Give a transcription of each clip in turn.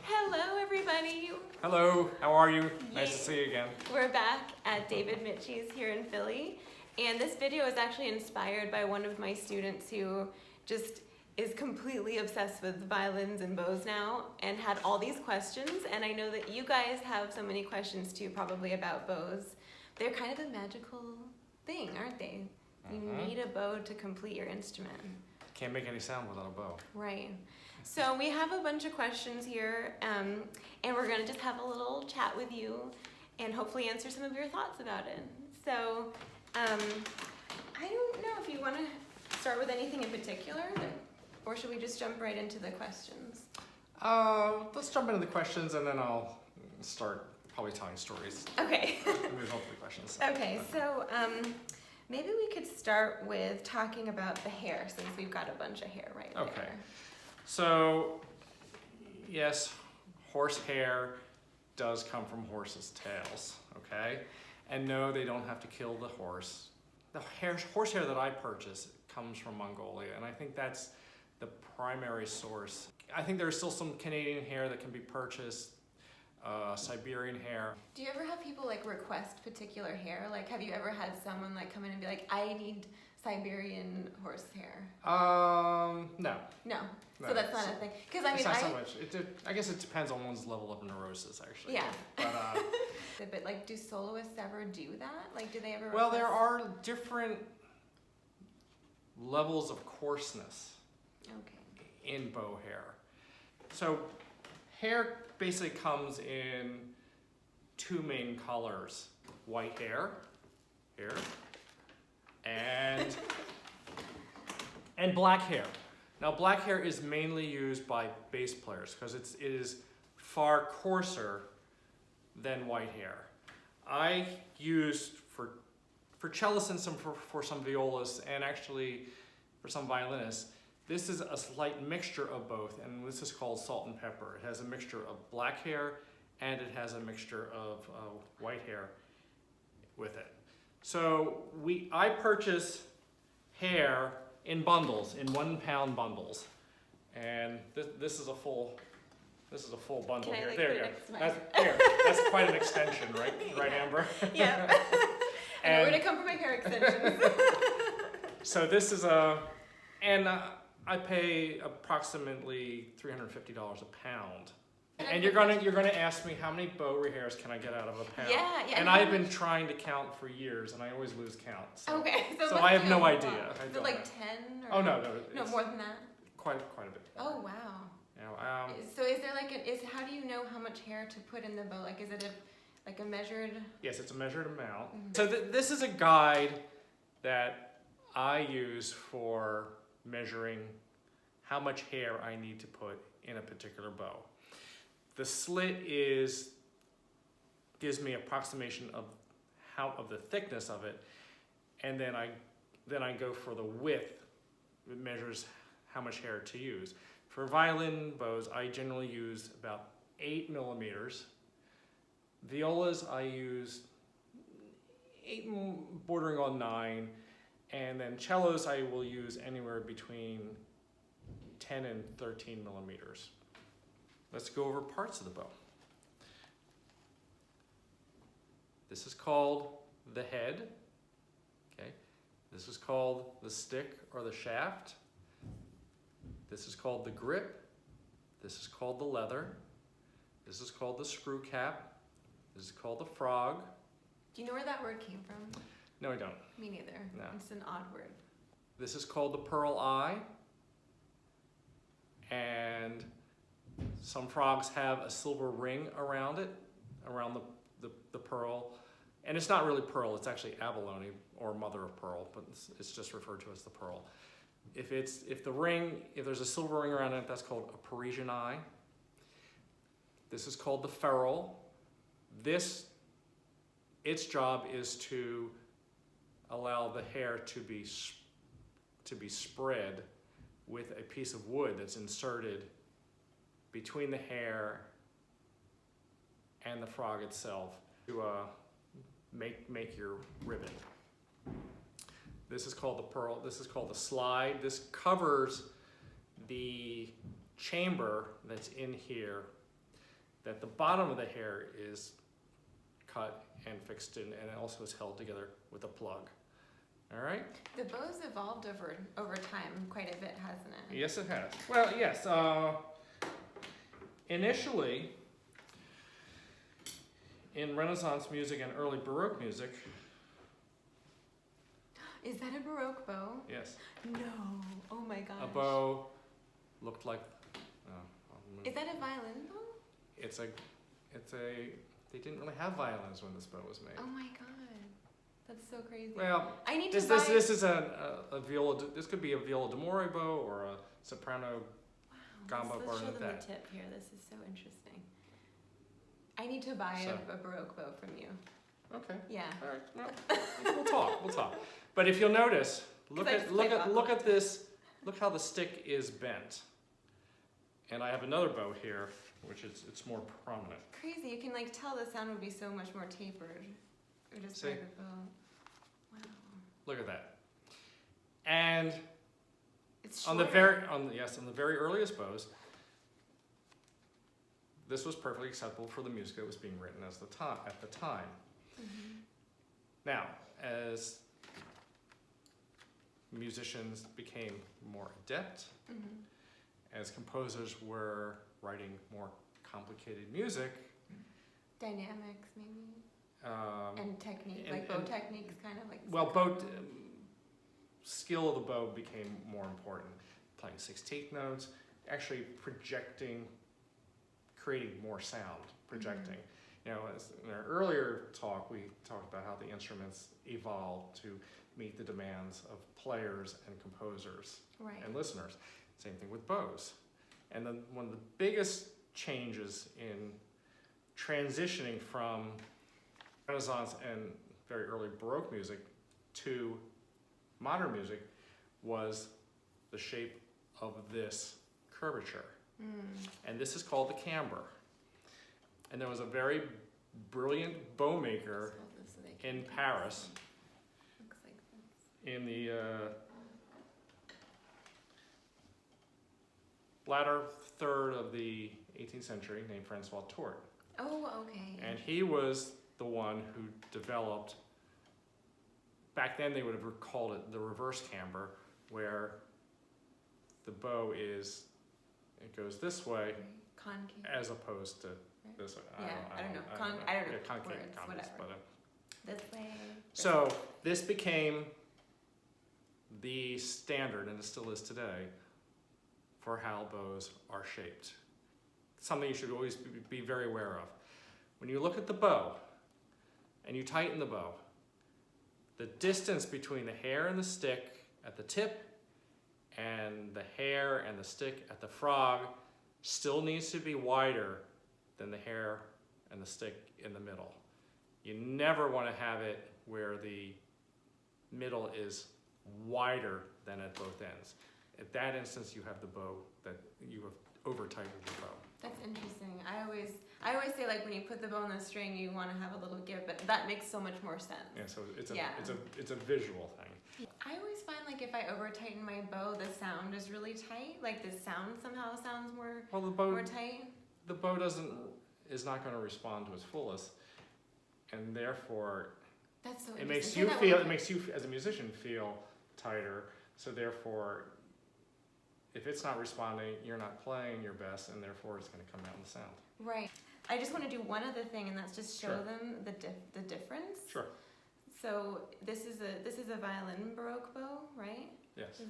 Hello, everybody. Hello, how are you? Nice to see you again. We're back at David Michie's here in Philly, and this video is actually inspired by one of my students who just is completely obsessed with violins and bows now and had all these questions, and I know that you guys have so many questions too, probably about bows. They're kind of a magical thing, aren't they? You need a bow to complete your instrument. Can't make any sound without a bow. Right. So we have a bunch of questions here, and we're going to just have a little chat with you and hopefully answer some of your thoughts about it. So I don't know if you want to start with anything in particular, or should we just jump right into the questions? Let's jump into the questions and then I'll start probably telling stories. Okay. As a result of the questions. Okay, so maybe we could start with talking about the hair, since we've got a bunch of hair right Okay. there. So, yes, horsehair does come from horses' tails, okay? And no, they don't have to kill the horse. The horsehair that I purchase comes from Mongolia, and I think that's the primary source. I think there's still some Canadian hair that can be purchased, Siberian hair. Do you ever have people like request particular hair? Like, have you ever had someone like come in and be like, I need Siberian horsehair? No. No. No, So that's not a thing. Because I mean, it's not so much. I guess it depends on one's level of neurosis, actually. Yeah. But, but like, do soloists ever do that? Like, do they ever? well, there request- are different levels of coarseness in bow hair. So, hair basically comes in two main colors: white hair, here, and black hair. Now, black hair is mainly used by bass players because it is far coarser than white hair. I used for cellists and for some violas, and actually for some violinists, this is a slight mixture of both, and this is called salt and pepper. It has a mixture of black hair and it has a mixture of white hair with it. So I purchase hair in bundles, in 1 pound bundles, and this is a full bundle Can I, here. like, There put you it go. next to mine? That's quite an extension, right? Right, Amber? Yeah. I know where to come for my hair extensions. So this is I pay approximately $350 a pound. And you're gonna ask me how many bow hairs can I get out of a pound? Yeah. And I've been trying to count for years, and I always lose count. So, Okay. so I have no idea. Is it like 10? Or Oh no, no, more than that. Quite a bit. Oh wow. You know, So is there like how do you know how much hair to put in the bow? Like, is it a measured? Yes, it's a measured amount. Mm-hmm. So this is a guide that I use for measuring how much hair I need to put in a particular bow. The slit gives me approximation of the thickness of it, and then I go for the width. It measures how much hair to use. For violin bows, I generally use about 8 millimeters. Violas, I use 8 bordering on 9, and then cellos I will use anywhere between 10 and 13 millimeters. Let's go over parts of the bow. This is called the head. Okay. This is called the stick or the shaft. This is called the grip. This is called the leather. This is called the screw cap. This is called the frog. Do you know where that word came from? No, I don't. Me neither. No. It's an odd word. This is called the pearl eye. And some frogs have a silver ring around it, around the pearl. And it's not really pearl, it's actually abalone or mother of pearl, but it's just referred to as the pearl. If there's a silver ring around it, that's called a Parisian eye. This is called the ferrule. Its job is to allow the hair to be spread with a piece of wood that's inserted between the hair and the frog itself to make your ribbon. This is called the pearl. This is called the slide. This covers the chamber that's in here. that the bottom of the hair is cut and fixed in, and it also is held together with a plug. All right? The bow's evolved over time quite a bit, hasn't it? Yes, it has. Well, yes. Initially, in Renaissance music and early Baroque music. Is that a Baroque bow? Yes. No. Oh my gosh. A bow looked like. Is that a violin bow? It's a. They didn't really have violins when this bow was made. Oh my god. That's so crazy. Well, I need this to buy... this is a viola. This could be a viola d'amore bow or a soprano gamba bow. Let's show them the tip here. This is so interesting. I need to buy a Baroque bow from you. Okay. Yeah. All right. Well, we'll talk. But if you'll notice, look at this. Look how the stick is bent. And I have another bow here, which it's more prominent. Crazy. You can like tell the sound would be so much more tapered. Or just by the bow. Wow. Look at that. And it's on the very earliest bows, this was perfectly acceptable for the music that was being written at the time. Mm-hmm. Now, as musicians became more adept, mm-hmm. as composers were writing more complicated music, dynamics maybe, and technique, bow techniques, kind of like. Well, skill of the bow became more important. Playing 16th notes, actually creating more sound, projecting. Mm-hmm. You know, as in our earlier talk, we talked about how the instruments evolved to meet the demands of players and composers and listeners. Same thing with bows. And then one of the biggest changes in transitioning from Renaissance and very early Baroque music to modern music was the shape of this curvature. And this is called the camber. And there was a very brilliant bow maker in Paris in the latter third of the 18th century, named Francois Tourt. Oh, okay. And he was the one who developed, back then they would have called it the reverse camber, where the bow it goes this way, concave, as opposed to this way. I don't know. Concave, words, whatever. This way. So this became the standard, and it still is today, for how bows are shaped. Something you should always be very aware of. When you look at the bow and you tighten the bow, the distance between the hair and the stick at the tip and the hair and the stick at the frog still needs to be wider than the hair and the stick in the middle. You never want to have it where the middle is wider than at both ends. At that instance, you have the bow that you have over-tightened your bow. That's interesting. I always say, like, when you put the bow on the string, you want to have a little give, but that makes so much more sense. Yeah, so it's a visual thing. I always find, like, if I over-tighten my bow, the sound is really tight. Like, the sound somehow sounds more tight. The bow is not going to respond to its fullest, and therefore that's so it makes you as a musician feel tighter. So therefore, if it's not responding, you're not playing your best, and therefore it's going to come out in the sound. Right. I just want to do one other thing, and that's just show them the difference. Sure. So this is a violin Baroque bow, right? Yes.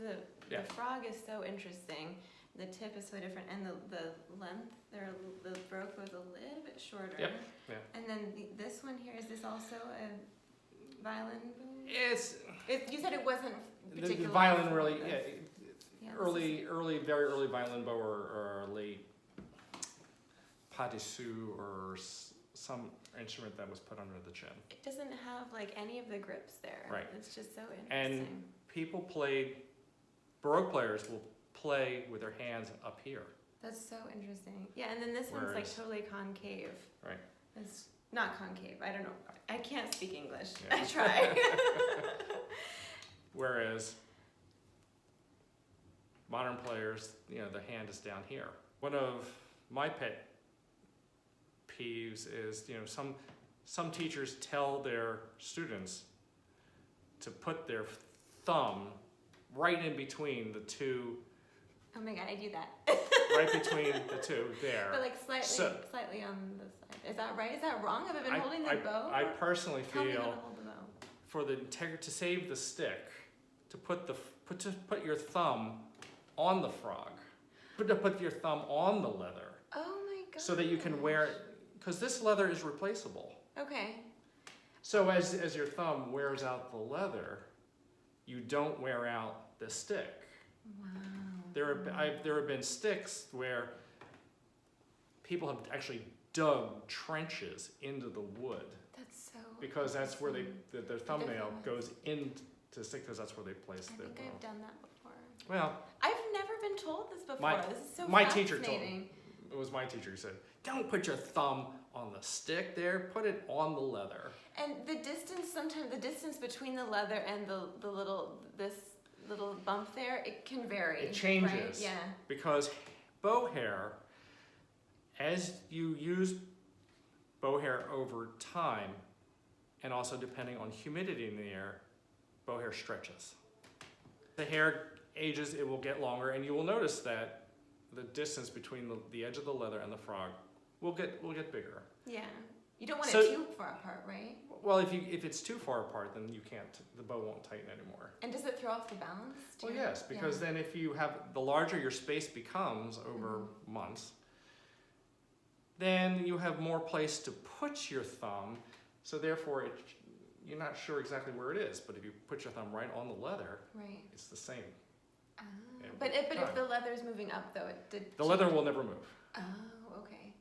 The frog is so interesting. The tip is so different, and the length. The Baroque bow is a little bit shorter. Yep. Yeah. And then this one here, is this also a violin bow? You said it wasn't particularly. The violin really, very early violin bow or late pas de sous or some instrument that was put under the chin. It doesn't have like any of the grips there. Right. It's just so interesting. And Baroque players will play with their hands up here. That's so interesting. Yeah, and then this one's like totally concave. Right. It's not concave. I don't know. I can't speak English. Yeah. I try. Whereas modern players, the hand is down here. One of my pet peeves is, some teachers tell their students to put their thumb right in between the two. Oh my god, I do that. Right between the two there. But like slightly on the side. Is that right? Is that wrong? Have I been holding the bow? I personally Tell me how feel to hold the bow. for the to save the stick, to put your thumb on the frog, to put your thumb on the leather. Oh my god. So that you can wear it, because this leather is replaceable. Okay. So as your thumb wears out the leather, you don't wear out the stick. Wow. There have been sticks where people have actually dug trenches into the wood. That's so. Because that's where their thumbnail goes into the stick, because that's where they place their bow. I think I've done that before. Well, I've never been told this before. This is so my fascinating. teacher told me. It was my teacher who said, "Don't put your thumb on the stick there. Put it on the leather." And the distance between the leather and this little bump there, it can vary. It changes. Right? Yeah. Because bow hair, as you use bow hair over time, and also depending on humidity in the air, bow hair stretches. The hair ages, it will get longer, and you will notice that the distance between the edge of the leather and the frog will get bigger. Yeah. You don't want it too far apart, right? Well, if it's too far apart, then you can't. The bow won't tighten anymore. And does it throw off the balance too? Well, yes, because then if you have the larger your space becomes over months, then you have more place to put your thumb. So therefore, you're not sure exactly where it is. But if you put your thumb right on the leather, right, it's the same. Oh. But if the leather's moving up, though, the leather will never move. Oh, okay.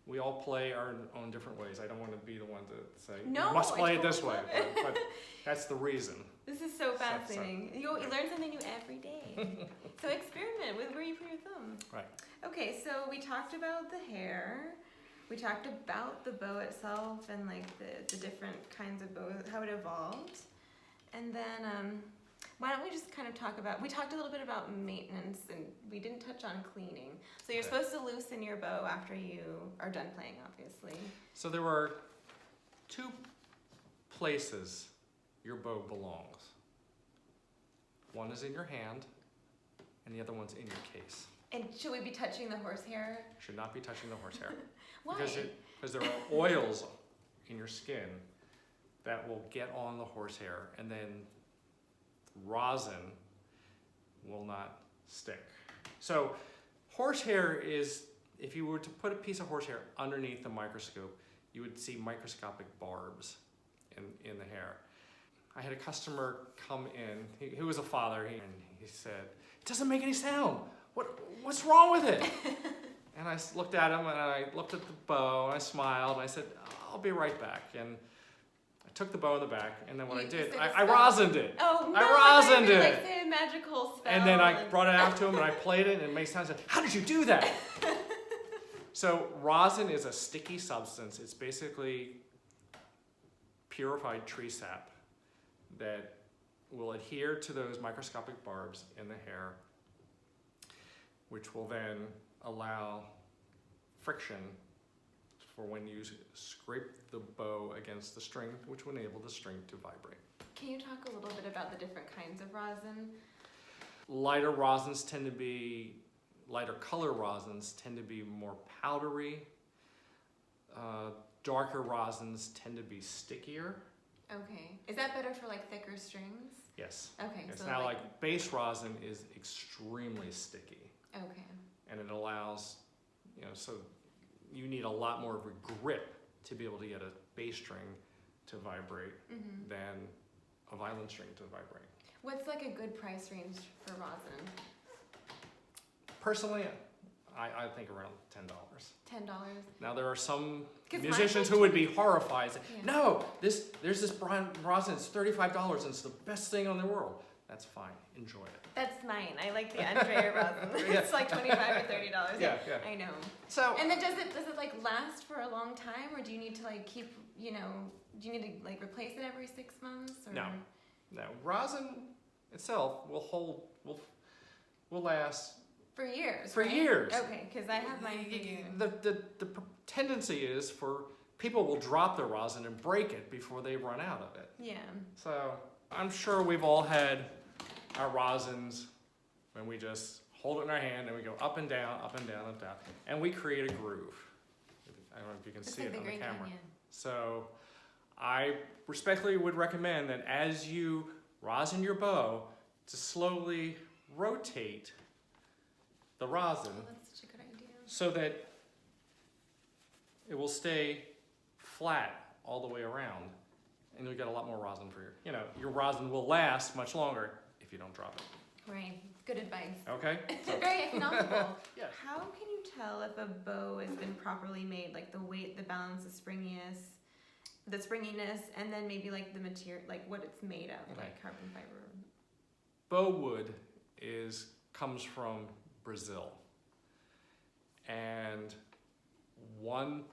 We all play our own different ways. I don't want to be the one to say, no, you must play it totally this way. But that's the reason. This is so fascinating. You learn something new every day. So experiment with where you put your thumb. Right. Okay, so we talked about the hair. We talked about the bow itself and like the different kinds of bows, how it evolved. And then why don't we just kind of we talked a little bit about maintenance and we didn't touch on cleaning. So you're supposed to loosen your bow after you are done playing, obviously. So there are two places your bow belongs. One is in your hand and the other one's in your case. And should we be touching the horsehair? Should not be touching the horsehair. Why? Because there are oils in your skin that will get on the horsehair, and then rosin will not stick. So horsehair is, if you were to put a piece of horsehair underneath the microscope, you would see microscopic barbs in the hair. I had a customer come in, he was a father, and he said, "It doesn't make any sound. What's wrong with it?" And I looked at him, and I looked at the bow, and I smiled, and I said, "I'll be right back." And I took the bow in the back, and then what I did, I rosined it. Oh, no, I rosined it. Like say a magical spell. And then I brought it out to him, and I played it, and it makes sound. I said, "How did you do that?" So rosin is a sticky substance. It's basically purified tree sap that will adhere to those microscopic barbs in the hair, which will then allow friction for when you scrape the bow against the string, which will enable the string to vibrate. Can you talk a little bit about the different kinds of rosin? Lighter color rosins tend to be more powdery. Darker rosins tend to be stickier. Okay. Is that better for like thicker strings? Yes. Okay. It's so now like base rosin is extremely sticky. Okay. And it allows, so you need a lot more of a grip to be able to get a bass string to vibrate than a violin string to vibrate. What's like a good price range for rosin? Personally, I think around $10. $10. Now there are some musicians who would be horrified. Say, yeah. "No, there's this rosin. It's $35 and it's the best thing on the world." That's fine. Enjoy it. That's mine. I like the Andrea rosin. Yeah. It's like $25 or $30. Yeah. I know. So. And then does it like last for a long time, or do you need to like keep, do you need to like replace it every 6 months? Or? No. Rosin itself will last for years. For right? years. Okay, because I have mine for years. The tendency is for people will drop their rosin and break it before they run out of it. Yeah. So I'm sure we've all had our rosins when we just hold it in our hand and we go up and down, up and down, up and down, and we create a groove. I don't know if you can see it on the camera. Canyon. So I respectfully would recommend that as you rosin your bow, to slowly rotate the rosin That's such a good idea. so that it will stay flat all the way around, and you'll get a lot more rosin for your rosin will last much longer if you don't drop it. Right. Good advice. Okay? Very economical. Yes. How can you tell if a bow has been properly made? Like the weight, the balance, the springiness, and then maybe like the material, like what it's made of, Okay. like carbon fiber. Bow wood comes from Brazil, and one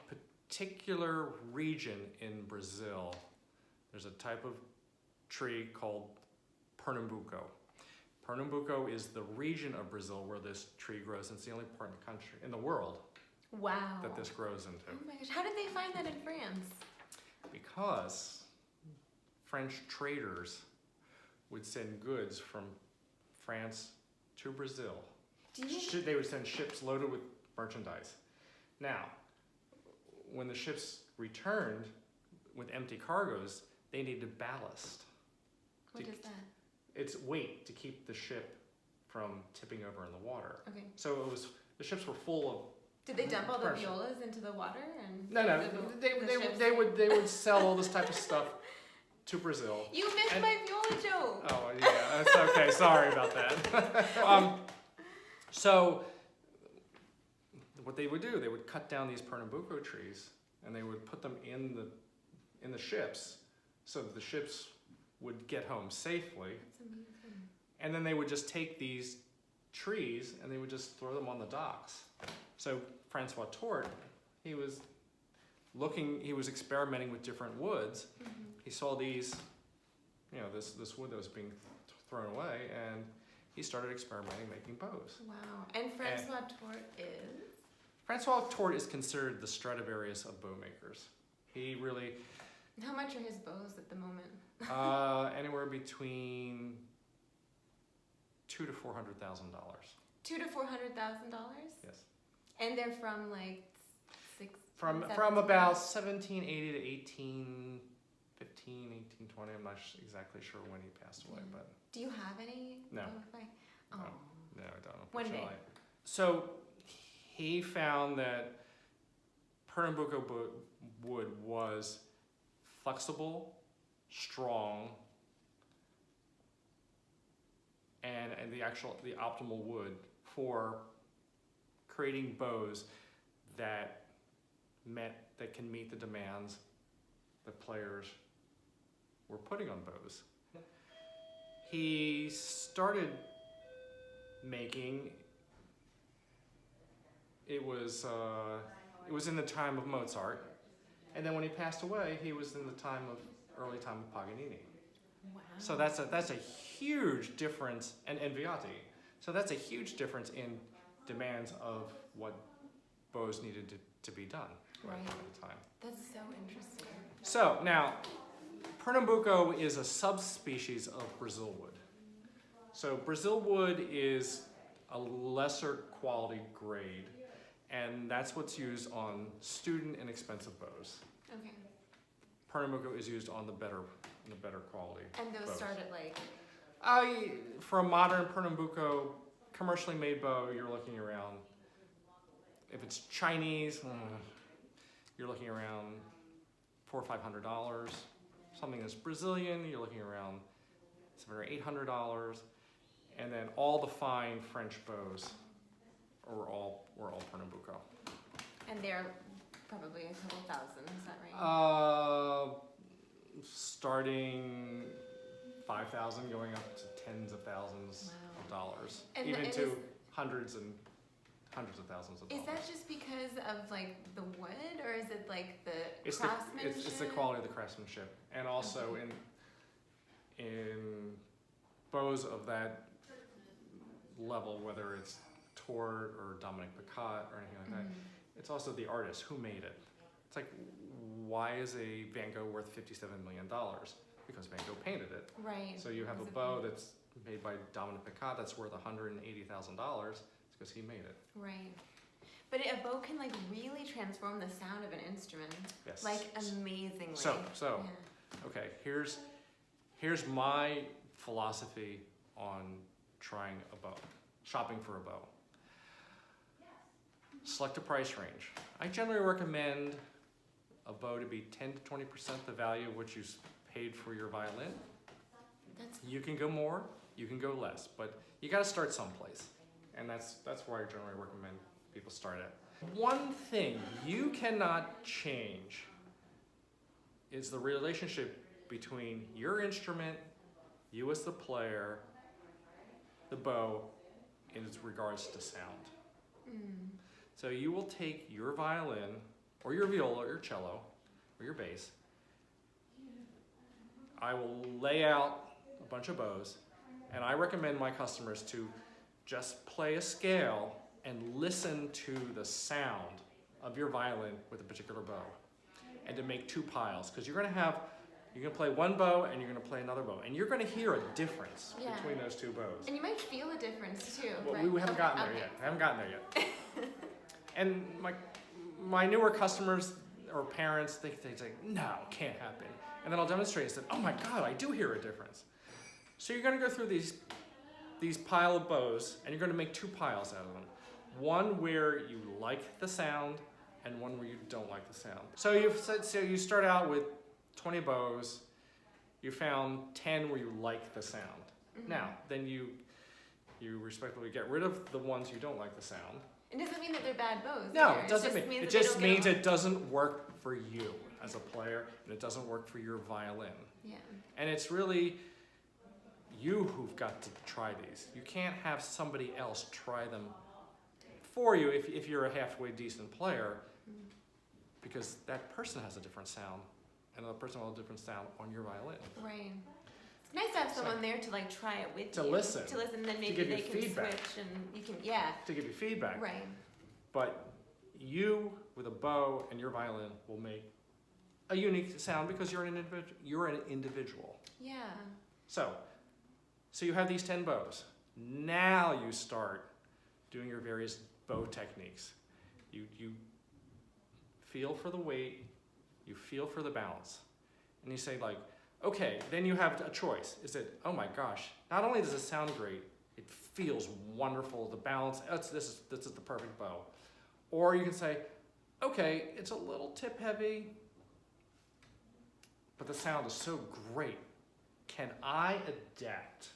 particular region in Brazil, there's a type of tree called Pernambuco. Pernambuco is the region of Brazil where this tree grows, and it's the only part in the country, in the world, Wow. that this grows into. Oh my gosh! How did they find that in France? Because French traders would send goods from France to Brazil. They would send ships loaded with merchandise. Now, when the ships returned with empty cargoes, they needed ballast. What is that? It's weight to keep the ship from tipping over in the water. Okay. So the ships were full of. Did they dump all the pressure. violas into the water and? No. ships- They would sell all this type of stuff to Brazil. You missed my viola joke. Oh yeah, that's okay. Sorry about that. So what they would do, they would cut down these Pernambuco trees and they would put them in the ships, so that the ships would get home safely. That's amazing. And then they would just take these trees and they would just throw them on the docks. So Francois Tort, he was experimenting with different woods. Mm-hmm. He saw these, this wood that was being thrown away, and he started experimenting, making bows. Wow. And Francois Tort is? Francois Tort is considered the Stradivarius of bow makers. He really, How much are his bows at the moment? anywhere between $200,000 to $400,000. $200,000 to $400,000. Yes. And they're from like From about 1780 to 1815, 1820. I'm not exactly sure when he passed away, but Do you have any? No. Oh. no, I don't. One day. Unfortunately. So he found that Pernambuco wood was flexible, strong, and the optimal wood for creating bows that can meet the demands that players were putting on bows. He started making. It was in the time of Mozart, and then when he passed away, he was in the early time of Paganini. Wow. So that's a huge difference, and Viotti. So that's a huge difference in demands of what bows needed to be done Right. at the time. That's so interesting. So now, Pernambuco is a subspecies of Brazil wood. So Brazil wood is a lesser quality grade, and that's what's used on student and expensive bows. Okay. Pernambuco is used on the better quality. And those bows. start at like? For a modern Pernambuco commercially made bow, you're looking around. If it's Chinese, you're looking around $400 or $500. Something that's Brazilian, you're looking around $700 or $800. And then all the fine French bows were all Pernambuco. And they're probably a couple thousand, is that right? Starting 5,000, going up to tens of thousands of dollars, And even and to is- hundreds of thousands of Is dollars. that just because of like the wood, or is it like the It's craftsmanship? it's the quality of the craftsmanship, and also in bows of that level, whether it's Tord or Dominic Picot or anything like that, it's also the artist who made it. It's like, why is a Van Gogh worth $57 million? Because Van Gogh painted it. Right. So you have a bow that's made by Dominic Picot that's worth $180,000. It's because he made it. Right. But a bow can like really transform the sound of an instrument. Yes. Like amazingly. So Yeah. okay, here's my philosophy on trying a bow, shopping for a bow. Select a price range. I generally recommend a bow to be 10 to 20% the value of what you paid for your violin. You can go more, you can go less, but you got to start someplace, and that's where I generally recommend people start at. One thing you cannot change is the relationship between your instrument, you as the player, the bow, in regards to sound. So you will take your violin, or your viola, or your cello, or your bass. I will lay out a bunch of bows, and I recommend my customers to just play a scale and listen to the sound of your violin with a particular bow, and to make two piles, because you're going to play one bow and you're going to play another bow, and you're going to hear a difference between those two bows. And you might feel a difference too. Well, right? we haven't gotten there yet. I haven't gotten there yet. And my newer customers or parents, they say, no, it can't happen. And then I'll demonstrate and say, oh my God, I do hear a difference. So you're going to go through these pile of bows, and you're going to make two piles out of them. One where you like the sound, and one where you don't like the sound. So you start out with 20 bows. You found 10 where you like the sound. Now, then you respectfully get rid of the ones you don't like the sound. It doesn't mean that they're bad bows. No, either. it doesn't mean. It just means it doesn't work for you as a player, and it doesn't work for your violin. Yeah. And it's really you who've got to try these. You can't have somebody else try them for you if you're a halfway decent player, because that person has a different sound, and another person will have a different sound on your violin. Right. It's nice to have someone there to like try it with you. To listen. To listen, then maybe give you they can feedback. switch, and you can To give you feedback. Right. But you with a bow and your violin will make a unique sound because you're an individual. Yeah. So you have these 10 bows. Now you start doing your various bow techniques. You feel for the weight, you feel for the balance, and you say like, okay, then you have a choice. Is it, oh my gosh, not only does it sound great, it feels wonderful, the balance, this is the perfect bow. Or you can say, okay, it's a little tip heavy, but the sound is so great. Can I adapt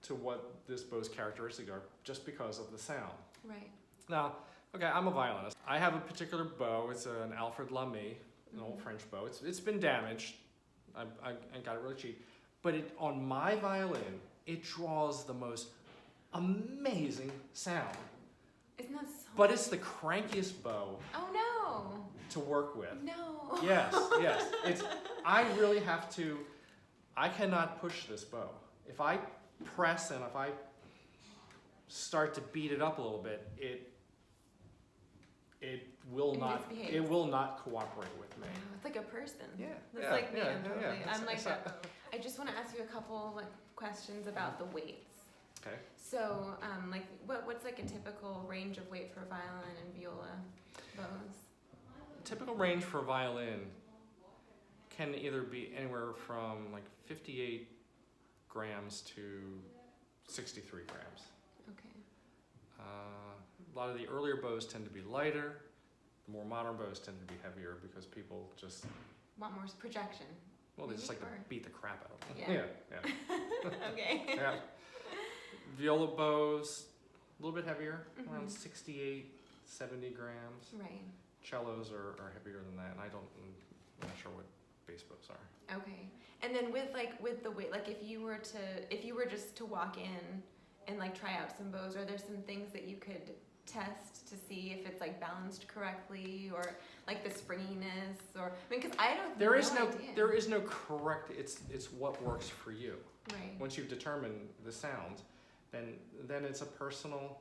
to what this bow's characteristics are just because of the sound? Right. Now, okay, I'm a violinist. I have a particular bow. It's an Alfred Lamy, an old French bow. It's been damaged. I got it really cheap. But on my violin, it draws the most amazing sound. Isn't that so? But it's the crankiest bow Oh no. to work with. No. Yes. I really have to. I cannot push this bow. If I press and if I start to beat it up a little bit, it will not cooperate with me. Wow, it's like a person. Yeah. That's like me. I'm totally. That's- I'm like that's- that. I just want to ask you a couple like questions about the weights. Okay. So, like, what's like a typical range of weight for violin and viola bows? Typical range for violin can either be anywhere from like 58 grams to 63 grams. Okay. A lot of the earlier bows tend to be lighter. The more modern bows tend to be heavier because people just Want more projection? they maybe, just like to or- beat the crap out of them. Yeah. Okay. Yeah. Viola bows, a little bit heavier, around Mhm. 68, 70 grams. Right. Cellos are heavier than that, and I'm not sure what bass bows are. Okay. And then with the weight, like if you were just to walk in and like try out some bows, are there some things that you could test to see if it's like balanced correctly, or like the springiness, or because I don't. There is idea. no correct. It's what works for you. Right. Once you've determined the sound, then it's a personal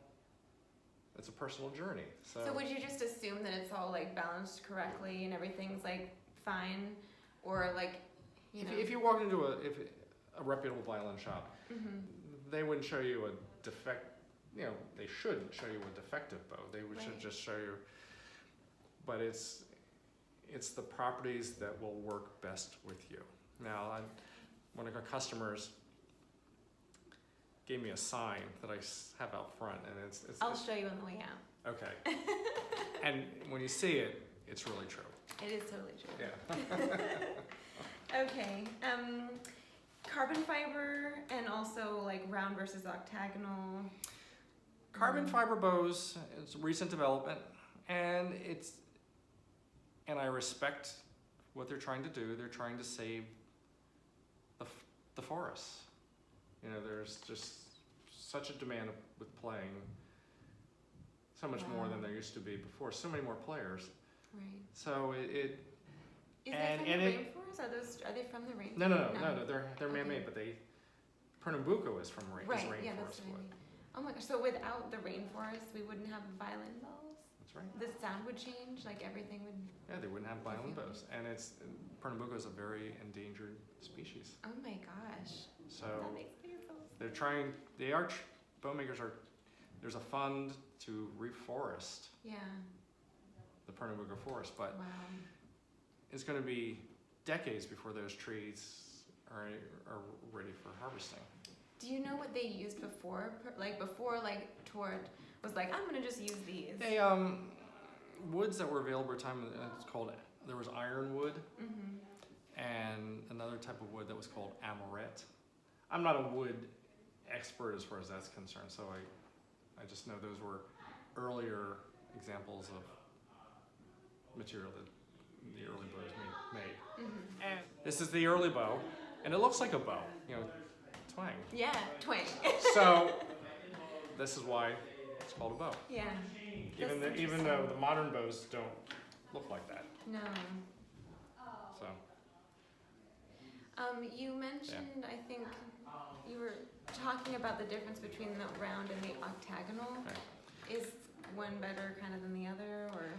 it's a personal journey. So would you just assume that it's all like balanced correctly and everything's like fine, or like, you know? If you walk into a reputable violin shop, they wouldn't show you a defect. You know, they shouldn't show you a defective bow. They should just show you. But it's the properties that will work best with you. Now, one of our customers gave me a sign that I have out front, and it's I'll show you on the way out. Okay. And when you see it, it's really true. It is totally true. Yeah. Okay. Carbon fiber and also like round versus octagonal. Carbon fiber bows is a recent development, and I respect what they're trying to do. They're trying to save the forests. You know, there's just such a demand with playing, so much more than there used to be before. So many more players. Right. So Is it from the rainforest? Are they from the rainforest? No. They're man-made, but Pernambuco is from rainforest. Yeah, that's what I mean. Oh my gosh! So without the rainforest, we wouldn't have violin bows. That's right. The sound would change. Like everything would. Yeah, they wouldn't have violin bows, and Pernambuco is a very endangered species. Oh my gosh! So that makes me so sad. There's a fund to reforest Yeah. the Pernambuco forest, but Wow. it's going to be decades before those trees are ready for harvesting. Do you know what they used before? Toward was like, I'm gonna just use these. They woods that were available at the time. There was ironwood, and another type of wood that was called amaret. I'm not a wood expert as far as that's concerned, so I just know those were earlier examples of material that the early bows made. And this is the early bow, and it looks like a bow, you know, twang. Yeah, twang. So this is why it's called a bow. Yeah. Even though the modern bows don't look like that. No. So. You mentioned, I think, you were talking about the difference between the round and the octagonal. Right. Is one better kind of than the other, or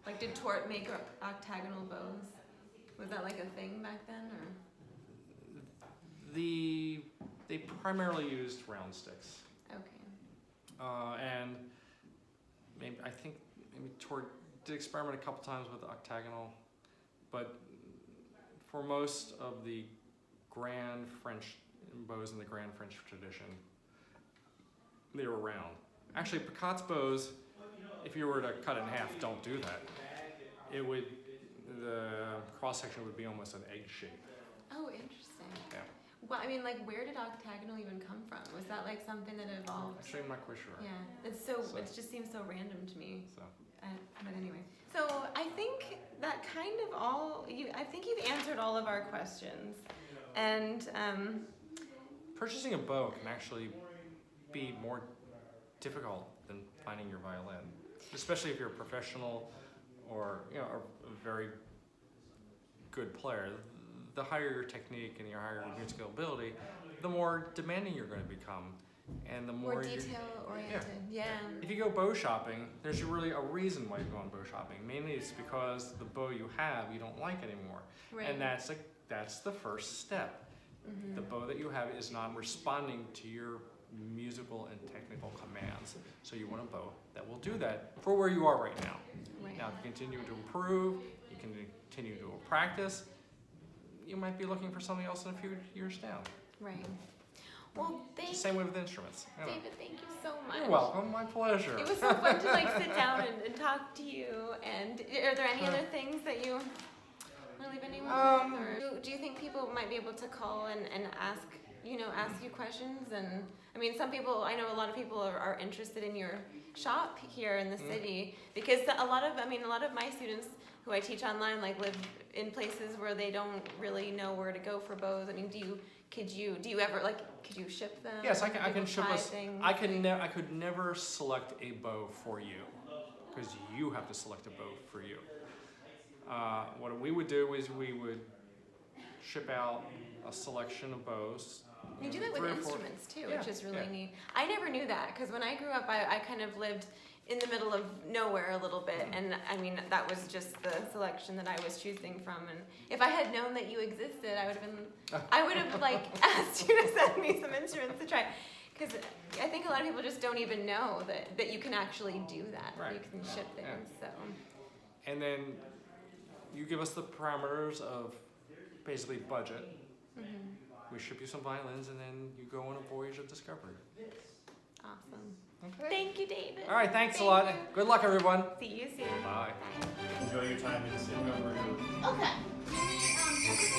like did Tort make octagonal bows? Was that like a thing back then, or? They primarily used round sticks. Okay. And I think Tort did experiment a couple times with octagonal, but for most of the grand French bows in the grand French tradition, they were round. Actually, Picot's bows, if you were to cut it in half, don't do that. The cross section would be almost an egg shape. Oh, interesting. Yeah. Well, I mean, like, where did octagonal even come from? Was that like something that evolved? Actually, I'm not quite sure. Yeah, it just seems so random to me. So. But anyway, so I think that kind of I think you've answered all of our questions, and Purchasing a bow can actually be more difficult than finding your violin, especially if you're a professional or a very good player. The higher your technique and your higher musical ability, the more demanding you're going to become, and the more detail oriented. Yeah. If you go bow shopping, there's really a reason why you go on bow shopping. Mainly it's because the bow you have you don't like anymore, Right. and that's the first step. The bow that you have is not responding to your musical and technical commands. So you want a bow that will do that for where you are right now. Right. Now, if you continue to improve, you can continue to practice, you might be looking for something else in a few years down. Right. Well, Same way with instruments. David, thank you so much. You're welcome. My pleasure. It was so fun to sit down and talk to you. And are there any other things that you want to leave anyone with? Or do you think people might be able to call and ask you questions? And I mean, I know a lot of people are interested in your shop here in the city, because a lot of my students who I teach online live in places where they don't really know where to go for bows. I mean, could you ever could you ship them? Yes, I can ship us. Things? I could never select a bow for you, because you have to select a bow for you. What we would do is we would ship out a selection of bows. You do that with instruments too, Yeah, which is really yeah. neat. I never knew that, because when I grew up, I kind of lived in the middle of nowhere a little bit, and I mean that was just the selection that I was choosing from. And if I had known that you existed, I would have like asked you to send me some instruments to try, because I think a lot of people just don't even know that you can actually do that. Right. You can ship things. Yeah. So. And then you give us the parameters of basically budget. Mm-hmm. We ship you some violins, and then you go on a voyage of discovery. Awesome. Okay. Thank you, David. All right, thanks Thank a lot. you. Good luck, everyone. See you soon. Bye. Enjoy your time in Singapore. Okay.